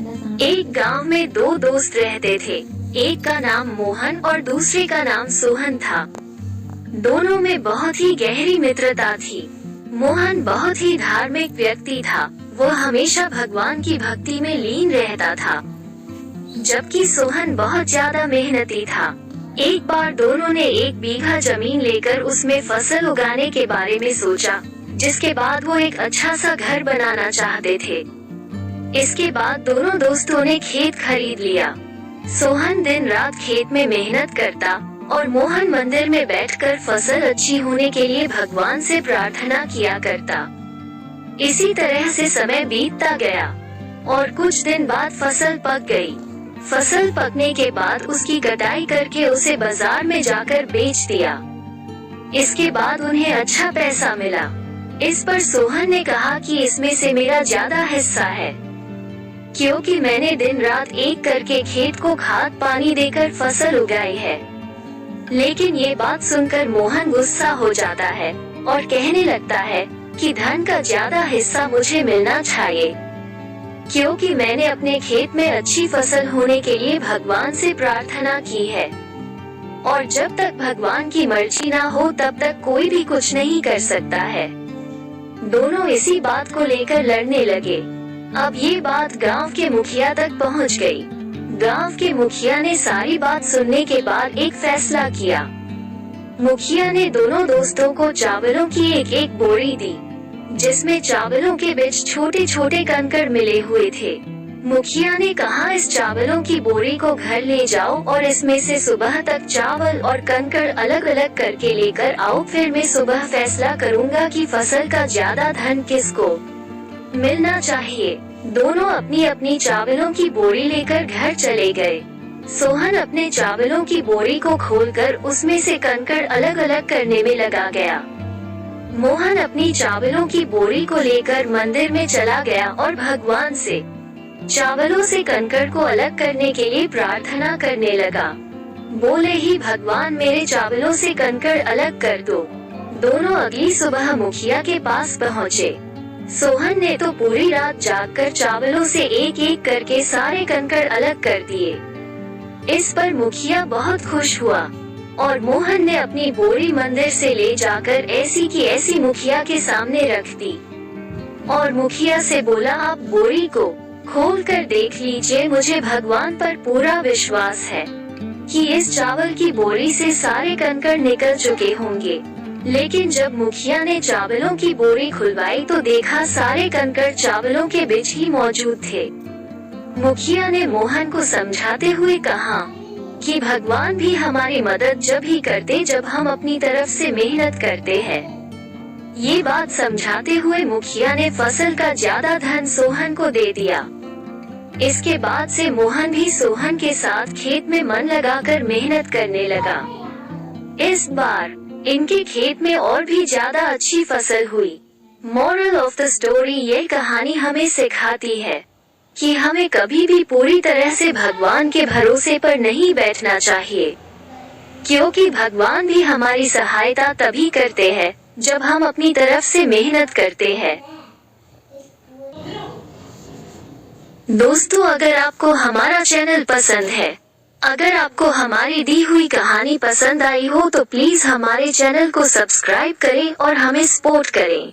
एक गांव में दो दोस्त रहते थे। एक का नाम मोहन और दूसरे का नाम सोहन था। दोनों में बहुत ही गहरी मित्रता थी। मोहन बहुत ही धार्मिक व्यक्ति था। वो हमेशा भगवान की भक्ति में लीन रहता था, जबकि सोहन बहुत ज्यादा मेहनती था। एक बार दोनों ने 1 बीघा जमीन लेकर उसमें फसल उगाने के बारे में सोचा, जिसके बाद वो एक अच्छा सा घर बनाना चाहते थे। इसके बाद दोनों दोस्तों ने खेत खरीद लिया। सोहन दिन रात खेत में मेहनत करता और मोहन मंदिर में बैठकर फसल अच्छी होने के लिए भगवान से प्रार्थना किया करता। इसी तरह से समय बीतता गया और कुछ दिन बाद फसल पक गई। फसल पकने के बाद उसकी कटाई करके उसे बाजार में जाकर बेच दिया। इसके बाद उन्हें अच्छा पैसा मिला। इस पर सोहन ने कहा कि इसमें से मेरा ज्यादा हिस्सा है, क्योंकि मैंने दिन रात एक करके खेत को खाद पानी देकर फसल उगाई है। लेकिन ये बात सुनकर मोहन गुस्सा हो जाता है और कहने लगता है कि धन का ज्यादा हिस्सा मुझे मिलना चाहिए, क्योंकि मैंने अपने खेत में अच्छी फसल होने के लिए भगवान से प्रार्थना की है, और जब तक भगवान की मर्जी ना हो तब तक कोई भी कुछ नहीं कर सकता है। दोनों इसी बात को लेकर लड़ने लगे। अब ये बात गांव के मुखिया तक पहुंच गई। गांव के मुखिया ने सारी बात सुनने के बाद एक फैसला किया। मुखिया ने दोनों दोस्तों को चावलों की एक बोरी दी, जिसमें चावलों के बीच छोटे छोटे कंकड़ मिले हुए थे। मुखिया ने कहा, इस चावलों की बोरी को घर ले जाओ और इसमें से सुबह तक चावल और कंकड़ अलग अलग करके लेकर आओ। फिर मैं सुबह फैसला करूंगा कि फसल का ज्यादा धन किसको मिलना चाहिए। दोनों अपनी अपनी चावलों की बोरी लेकर घर चले गए। सोहन अपने चावलों की बोरी को खोलकर उसमें से कंकड़ अलग अलग करने में लगा गया। मोहन अपनी चावलों की बोरी को लेकर मंदिर में चला गया और भगवान से चावलों से कंकड़ को अलग करने के लिए प्रार्थना करने लगा। बोले ही, भगवान मेरे चावलों से कंकड़ अलग कर दो। दोनों अगली सुबह मुखिया के पास पहुँचे। सोहन ने तो पूरी रात जागकर चावलों से एक एक करके सारे कंकड़ अलग कर दिए। इस पर मुखिया बहुत खुश हुआ और मोहन ने अपनी बोरी मंदिर से ले जाकर ऐसी की ऐसी मुखिया के सामने रख दी और मुखिया से बोला, आप बोरी को खोल कर देख लीजिए। मुझे भगवान पर पूरा विश्वास है कि इस चावल की बोरी से सारे कंकड़ निकल चुके होंगे। लेकिन जब मुखिया ने चावलों की बोरी खुलवाई तो देखा सारे कंकड़ चावलों के बीच ही मौजूद थे। मुखिया ने मोहन को समझाते हुए कहा कि भगवान भी हमारी मदद जब ही करते जब हम अपनी तरफ से मेहनत करते हैं। ये बात समझाते हुए मुखिया ने फसल का ज्यादा धन सोहन को दे दिया। इसके बाद से मोहन भी सोहन के साथ खेत में मन लगाकर मेहनत करने लगा। इस बार इनके खेत में और भी ज्यादा अच्छी फसल हुई। मोरल ऑफ द स्टोरी, ये कहानी हमें सिखाती है कि हमें कभी भी पूरी तरह से भगवान के भरोसे पर नहीं बैठना चाहिए, क्योंकि भगवान भी हमारी सहायता तभी करते हैं जब हम अपनी तरफ से मेहनत करते हैं। दोस्तों, अगर आपको हमारा चैनल पसंद है, अगर आपको हमारी दी हुई कहानी पसंद आई हो तो प्लीज हमारे चैनल को सब्सक्राइब करें और हमें सपोर्ट करें।